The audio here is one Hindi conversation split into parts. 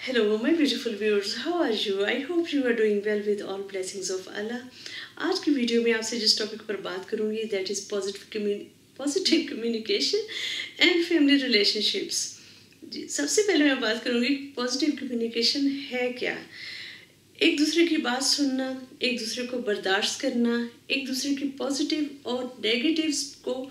Hello, my beautiful viewers. How are you? I hope you are doing well with all blessings of Allah. आज की वीडियो में आपसे जिस टॉपिक पर बात करूंगी that is positive communication and family relationships. जी, सबसे पहले मैं बात करूंगी पॉजिटिव कम्युनिकेशन है क्या। एक दूसरे की बात सुनना, एक दूसरे को बर्दाश्त करना, एक दूसरे की पॉजिटिव और नेगेटिव्स को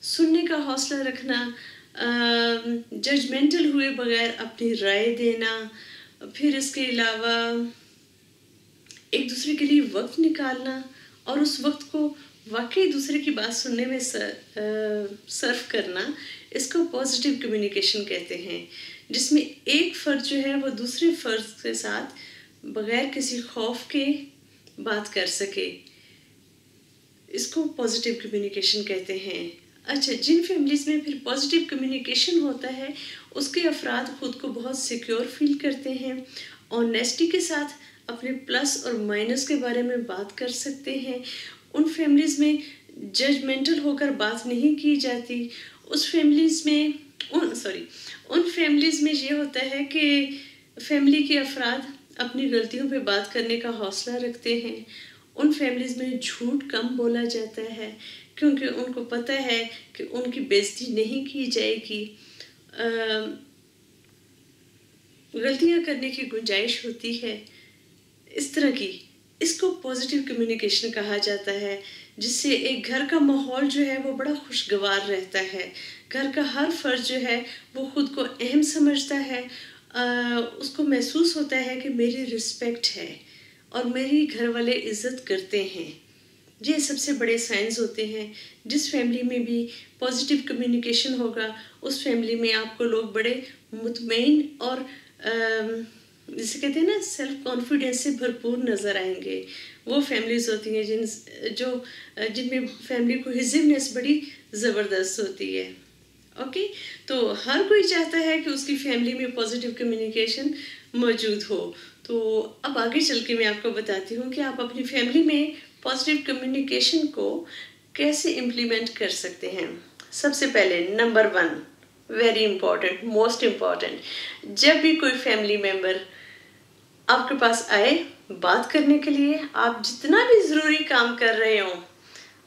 सुनने का हौसला रखना, जजमेंटल हुए बगैर अपनी राय देना, फिर इसके अलावा एक दूसरे के लिए वक्त निकालना और उस वक्त को वाकई दूसरे की बात सुनने में सर्व करना, इसको पॉजिटिव कम्युनिकेशन कहते हैं, जिसमें एक फ़र्द जो है वो दूसरे फ़र्द के साथ बगैर किसी खौफ के बात कर सके। इसको पॉजिटिव कम्युनिकेशन कहते हैं। अच्छा, जिन फैमिलीज़ में फिर पॉजिटिव कम्युनिकेशन होता है उसके अफराद खुद को बहुत सिक्योर फील करते हैं, ऑनेस्टी के साथ अपने प्लस और माइनस के बारे में बात कर सकते हैं। उन फैमिलीज़ में जजमेंटल होकर बात नहीं की जाती। उन फैमिलीज़ में ये होता है कि फैमिली के अफराद अपनी गलतियों पे बात करने का हौसला रखते हैं। उन फैमिलीज़ में झूठ कम बोला जाता है क्योंकि उनको पता है कि उनकी बेइज्जती नहीं की जाएगी। गलतियां करने की गुंजाइश होती है। इस तरह की इसको पॉजिटिव कम्युनिकेशन कहा जाता है, जिससे एक घर का माहौल जो है वो बड़ा खुशगवार रहता है। घर का हर फर्द जो है वो खुद को अहम समझता है। उसको महसूस होता है कि मेरी रिस्पेक्ट है और मेरी घर वाले इज़्ज़त करते हैं। ये सबसे बड़े साइंस होते हैं। जिस फैमिली में भी पॉजिटिव कम्युनिकेशन होगा उस फैमिली में आपको लोग बड़े मुतमईन और जिसे कहते हैं ना सेल्फ कॉन्फिडेंस से भरपूर नज़र आएंगे। वो फैमिलीज़ होती हैं जिनमें फैमिली कोहेसिवनेस बड़ी ज़बरदस्त होती है। ओके, तो हर कोई चाहता है कि उसकी फैमिली में पॉजिटिव कम्युनिकेशन मौजूद हो। तो अब आगे चल के मैं आपको बताती हूँ कि आप अपनी फैमिली में पॉजिटिव कम्युनिकेशन को कैसे इम्प्लीमेंट कर सकते हैं। सबसे पहले number 1, very important, most important, जब भी कोई फैमिली मेम्बर आपके पास आए बात करने के लिए, आप जितना भी ज़रूरी काम कर रहे हो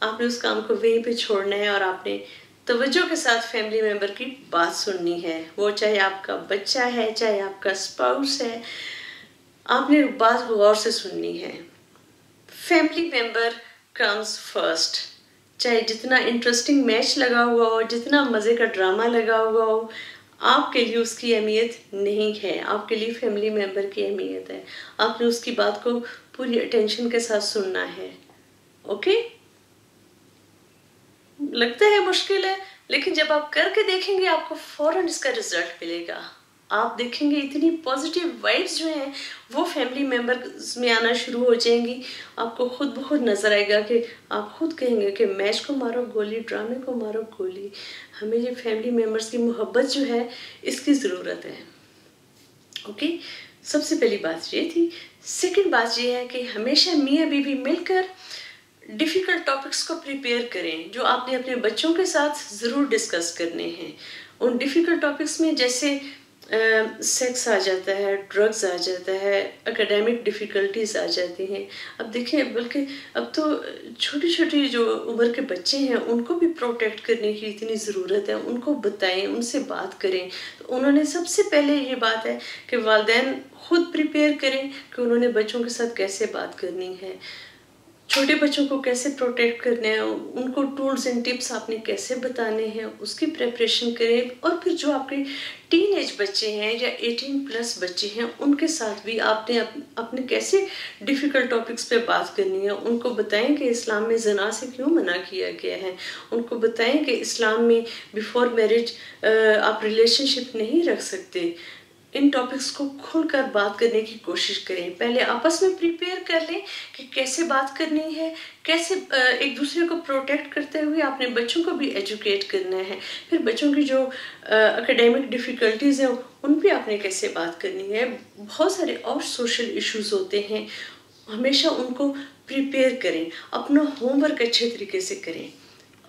आपने उस काम को वहीं पे छोड़ना है और आपने तवज्जो के साथ फैमिली मेम्बर की बात सुननी है। वो चाहे आपका बच्चा है, चाहे आपका स्पाउस है, आपने बात गौर से सुननी है। Family member comes first. चाहे जितना इंटरेस्टिंग मैच लगा हुआ हो, जितना मज़े का ड्रामा लगा हुआ हो, आपके लिए उसकी अहमियत नहीं है। आपके लिए फैमिली मेम्बर की अहमियत है। आपने उसकी बात को पूरी अटेंशन के साथ सुनना है। ओके, लगता है मुश्किल है, लेकिन जब आप करके देखेंगे आपको फौरन इसका रिजल्ट मिलेगा। आप देखेंगे इतनी पॉजिटिव वाइब्स जो हैं वो फैमिली मेम्बर्स में आना शुरू हो जाएंगी। आपको खुद ब खुद नज़र आएगा कि आप खुद कहेंगे कि मैच को मारो गोली, ड्रामे को मारो गोली। हमें ये फैमिली मेम्बर्स की मोहब्बत जो है इसकी ज़रूरत है। ओके, सबसे पहली बात ये थी। सेकंड बात ये है कि हमेशा मियाँ बीवी मिलकर डिफ़िकल्ट टॉपिक्स को प्रिपेयर करें जो आपने अपने बच्चों के साथ ज़रूर डिस्कस करने हैं। उन डिफ़िकल्ट टॉपिक्स में जैसे सेक्स आ जाता है, ड्रग्स आ जाता है, एकेडमिक डिफ़िकल्टीज़ आ जाती हैं। अब देखें, बल्कि अब तो छोटी छोटी जो उम्र के बच्चे हैं उनको भी प्रोटेक्ट करने की इतनी ज़रूरत है। उनको बताएं, उनसे बात करें। तो उन्होंने सबसे पहले ये बात है कि वालिदैन खुद प्रिपेयर करें कि उन्होंने बच्चों के साथ कैसे बात करनी है, छोटे बच्चों को कैसे प्रोटेक्ट करना है, उनको टूल्स एंड टिप्स आपने कैसे बताने हैं, उसकी प्रिपरेशन करें। और फिर जो आपके टीन एज बच्चे हैं या 18+ बच्चे हैं उनके साथ भी आपने अपने कैसे डिफ़िकल्ट टॉपिक्स पे बात करनी है। उनको बताएं कि इस्लाम में ज़ना से क्यों मना किया गया है। उनको बताएं कि इस्लाम में बिफोर मैरिज आप रिलेशनशिप नहीं रख सकते। इन टॉपिक्स को खुलकर बात करने की कोशिश करें। पहले आपस में प्रिपेयर कर लें कि कैसे बात करनी है, कैसे एक दूसरे को प्रोटेक्ट करते हुए आपने बच्चों को भी एजुकेट करना है। फिर बच्चों की जो एकेडमिक डिफ़िकल्टीज़ हैं उन पे आपने कैसे बात करनी है। बहुत सारे और सोशल इश्यूज़ होते हैं, हमेशा उनको प्रिपेयर करें, अपना होमवर्क अच्छे तरीके से करें।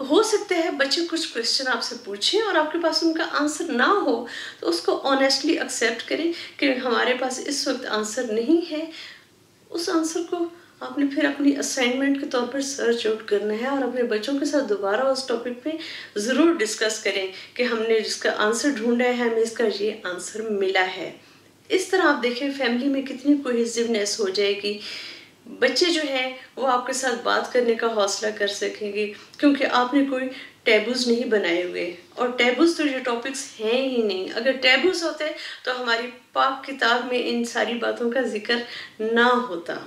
हो सकता है बच्चे कुछ क्वेश्चन आपसे पूछें और आपके पास उनका आंसर ना हो, तो उसको ऑनेस्टली एक्सेप्ट करें कि हमारे पास इस वक्त आंसर नहीं है। उस आंसर को आपने फिर अपनी असाइनमेंट के तौर पर सर्च आउट करना है और अपने बच्चों के साथ दोबारा उस टॉपिक पे ज़रूर डिस्कस करें कि हमने जिसका आंसर ढूंढा है हमें इसका ये आंसर मिला है। इस तरह आप देखें फैमिली में कितनी कोहेसिवनेस हो जाएगी। बच्चे जो हैं वो आपके साथ बात करने का हौसला कर सकेंगे क्योंकि आपने कोई टैबूज नहीं बनाए हुए, और टैबूज तो ये टॉपिक्स हैं ही नहीं। अगर टैबूज होते तो हमारी पाक किताब में इन सारी बातों का जिक्र ना होता।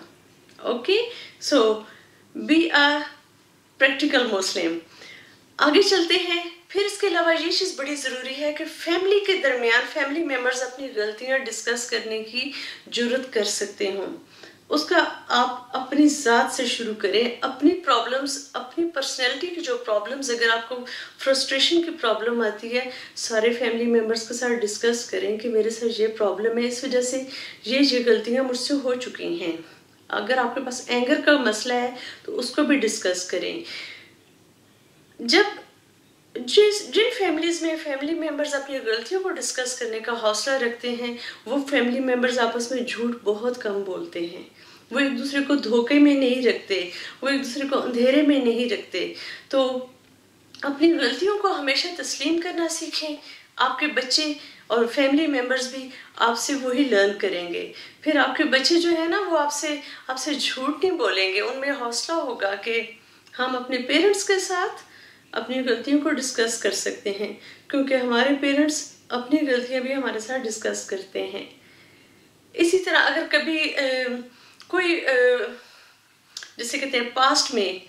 Okay, so be a practical Muslim. आगे चलते हैं। फिर इसके अलावा ये चीज़ बड़ी ज़रूरी है कि फैमिली के दरमियान फैमिली मेम्बर्स अपनी गलतियां डिस्कस करने की जरूरत कर सकते हों। उसका आप अपनी ज़ात से शुरू करें। अपनी प्रॉब्लम्स, अपनी पर्सनैलिटी की जो प्रॉब्लम्स, अगर आपको फ्रस्ट्रेशन की प्रॉब्लम आती है, सारे फैमिली मेम्बर्स के साथ डिस्कस करें कि मेरे साथ ये प्रॉब्लम है, इस वजह से ये गलतियां मुझसे हो चुकी हैं। अगर आपके पास एंगर का मसला है तो उसको भी डिस्कस करें। जब जिन फैमिलीज में फैमिली मेंबर्स अपनी गलतियों को डिस्कस करने का हौसला रखते हैं, वो फैमिली मेंबर्स आपस में झूठ बहुत कम बोलते हैं। वो एक दूसरे को धोखे में नहीं रखते, वो एक दूसरे को अंधेरे में नहीं रखते। तो अपनी गलतियों को हमेशा तस्लीम करना सीखें। आपके बच्चे और फैमिली मेंबर्स भी आपसे वही लर्न करेंगे। फिर आपके बच्चे जो है ना, वो आपसे झूठ नहीं बोलेंगे। उनमें हौसला होगा कि हम अपने पेरेंट्स के साथ अपनी गलतियों को डिस्कस कर सकते हैं, क्योंकि हमारे पेरेंट्स अपनी गलतियां भी हमारे साथ डिस्कस करते हैं। इसी तरह अगर कभी कोई जैसे कहते हैं पास्ट में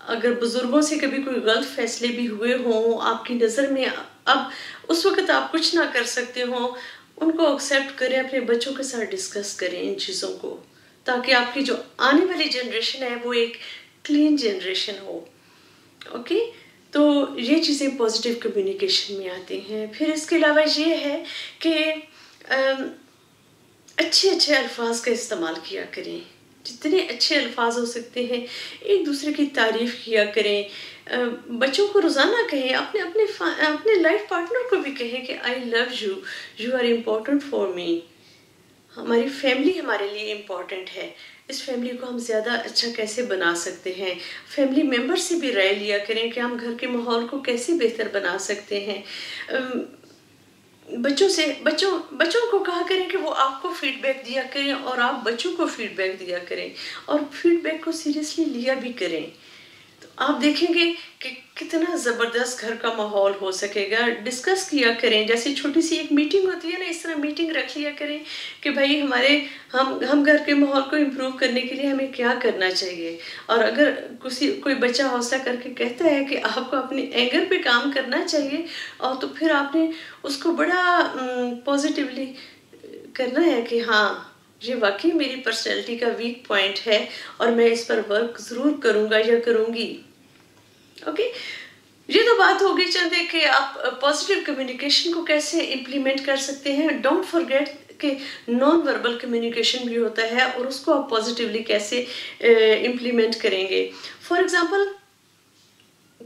अगर बुजुर्गों से कभी कोई गलत फैसले भी हुए हों आपकी नज़र में, अब उस वक्त आप कुछ ना कर सकते हो, उनको एक्सेप्ट करें, अपने बच्चों के साथ डिस्कस करें इन चीज़ों को, ताकि आपकी जो आने वाली जनरेशन है वो एक क्लीन जनरेशन हो। ओके, तो ये चीज़ें पॉजिटिव कम्युनिकेशन में आती हैं। फिर इसके अलावा ये है कि अच्छे अच्छे अल्फाज का इस्तेमाल किया करें। जितने अच्छे अल्फाज हो सकते हैं एक दूसरे की तारीफ़ किया करें। बच्चों को रोज़ाना कहें, अपने अपने अपने लाइफ पार्टनर को भी कहें कि I love you, you are important for me. हमारी फैमिली हमारे लिए इम्पोर्टेंट है। इस फैमिली को हम ज़्यादा अच्छा कैसे बना सकते हैं। फैमिली मेम्बर से भी राय लिया करें कि हम घर के माहौल को कैसे बेहतर बना सकते हैं। बच्चों को कहा करें कि वो आपको फीडबैक दिया करें और आप बच्चों को फीडबैक दिया करें, और फीडबैक को सीरियसली लिया भी करें। तो आप देखेंगे कि कितना ज़बरदस्त घर का माहौल हो सकेगा। डिस्कस किया करें, जैसे छोटी सी एक मीटिंग होती है ना, इस तरह मीटिंग रख लिया करें कि भाई हम घर के माहौल को इम्प्रूव करने के लिए हमें क्या करना चाहिए। और अगर कोई बच्चा हौसला करके कहता है कि आपको अपने एंगर पे काम करना चाहिए, और तो फिर आपने उसको बड़ा पॉजिटिवली करना है कि हाँ, ये वाकई मेरी पर्सनैलिटी का वीक पॉइंट है और मैं इस पर वर्क ज़रूर करूँगा या करूँगी। ओके, ये तो बात हो गई चंदे कि आप पॉजिटिव कम्युनिकेशन को कैसे इम्प्लीमेंट कर सकते हैं। डोंट फॉरगेट कि नॉन वर्बल कम्युनिकेशन भी होता है और उसको आप पॉजिटिवली कैसे इम्प्लीमेंट करेंगे। फॉर एग्जांपल,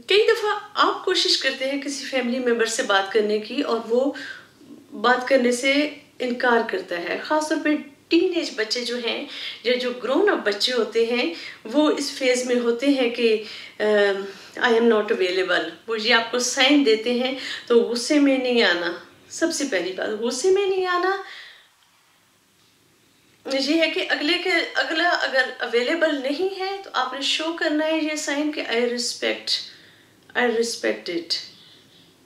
कई दफ़ा आप कोशिश करते हैं किसी फैमिली मेम्बर से बात करने की और वो बात करने से इनकार करता है। ख़ासतौर पे टीनेज बच्चे जो हैं या जो ग्रोन अप बच्चे होते हैं, वो इस फेज़ में होते हैं कि आई एम नॉट अवेलेबल। वो ये आपको साइन देते हैं। तो गुस्से में नहीं आना, सबसे पहली बात गुस्से में नहीं आना ये है कि अगला अगर अवेलेबल नहीं है तो आपने शो करना है ये साइन कि आई रिस्पेक्ट इट।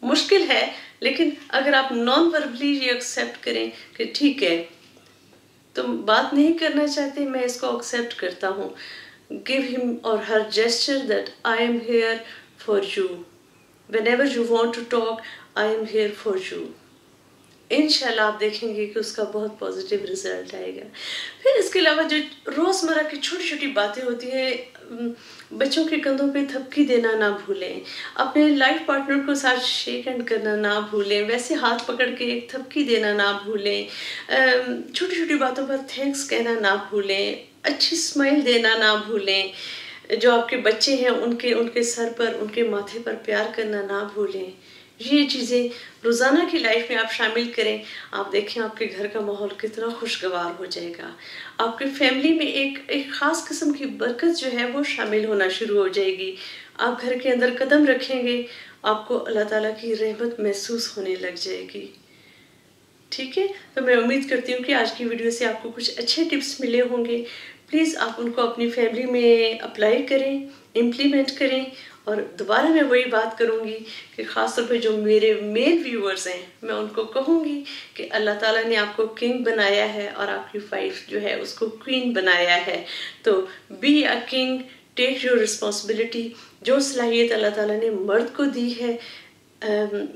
मुश्किल है, लेकिन अगर आप नॉन वर्बली ये एक्सेप्ट करें कि ठीक है तुम बात नहीं करना चाहते, मैं इसको एक्सेप्ट करता हूँ। Give him or her gesture that I am here for you, whenever you want to talk I am here for you. इंशाल्लाह आप देखेंगे कि उसका बहुत पॉजिटिव रिजल्ट आएगा। फिर इसके अलावा जो रोज़मर्रा की छोटी छोटी बातें होती हैं, बच्चों के कंधों पे थपकी देना ना भूलें, अपने लाइफ पार्टनर को साथ शेक हैंड करना ना भूलें, वैसे हाथ पकड़ के एक थपकी देना ना भूलें, छोटी छोटी बातों पर थैंक्स कहना ना भूलें, अच्छी स्माइल देना ना भूलें। जो आपके बच्चे हैं उनके सर पर, उनके माथे पर प्यार करना ना भूलें। ये चीज़ें रोज़ाना की लाइफ में आप शामिल करें। आप देखें आपके घर का माहौल कितना खुशगवार हो जाएगा। आपकी फैमिली में एक ख़ास किस्म की बरकत जो है वो शामिल होना शुरू हो जाएगी। आप घर के अंदर कदम रखेंगे, आपको अल्लाह ताला की रहमत महसूस होने लग जाएगी। ठीक है, तो मैं उम्मीद करती हूँ कि आज की वीडियो से आपको कुछ अच्छे टिप्स मिले होंगे। प्लीज़ आप उनको अपनी फैमिली में अप्लाई करें, इम्प्लीमेंट करें। और दोबारा मैं वही बात करूँगी कि ख़ास तौर पे जो मेरे मेल व्यूअर्स हैं, मैं उनको कहूँगी कि अल्लाह ताला ने आपको किंग बनाया है और आपकी वाइफ जो है उसको क्वीन बनाया है। तो be a king, take your responsibility. जो सलाहियत अल्लाह ताला ने मर्द को दी है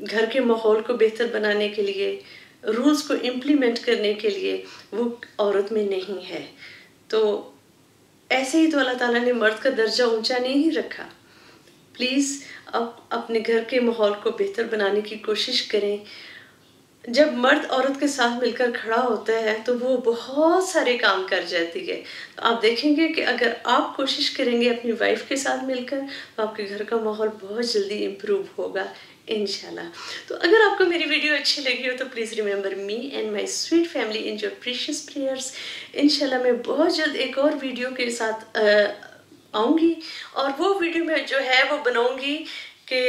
घर के माहौल को बेहतर बनाने के लिए, रूल्स को इम्प्लीमेंट करने के लिए, वो औरत में नहीं है। तो ऐसे ही तो अल्लाह ताला ने मर्द का दर्जा ऊंचा नहीं रखा। प्लीज़ आप अपने घर के माहौल को बेहतर बनाने की कोशिश करें। जब मर्द औरत के साथ मिलकर खड़ा होता है तो वो बहुत सारे काम कर जाती है। तो आप देखेंगे कि अगर आप कोशिश करेंगे अपनी वाइफ के साथ मिलकर तो आपके घर का माहौल बहुत जल्दी इम्प्रूव होगा इंशाल्लाह। तो अगर आपको मेरी वीडियो अच्छी लगी हो तो please remember me and my sweet family in your precious prayers. इंशाल्लाह मैं बहुत जल्द एक और वीडियो के साथ आऊँगी और वो वीडियो में जो है वो बनाऊँगी कि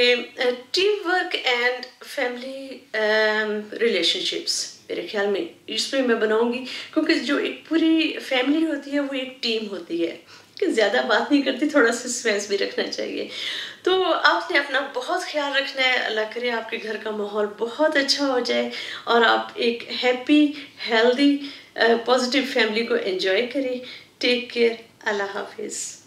team work and family relationships. मेरे ख्याल में इसमें मैं बनाऊँगी, क्योंकि जो एक पूरी फैमिली होती है वो एक टीम होती है। कि ज़्यादा बात नहीं करती, थोड़ा सस्पेंस भी रखना चाहिए। तो आपने अपना बहुत ख्याल रखना है। अल्लाह करे आपके घर का माहौल बहुत अच्छा हो जाए और आप एक हैप्पी, हेल्दी, पॉजिटिव फैमिली को एंजॉय करें। Take care. अल्लाह हाफिज़।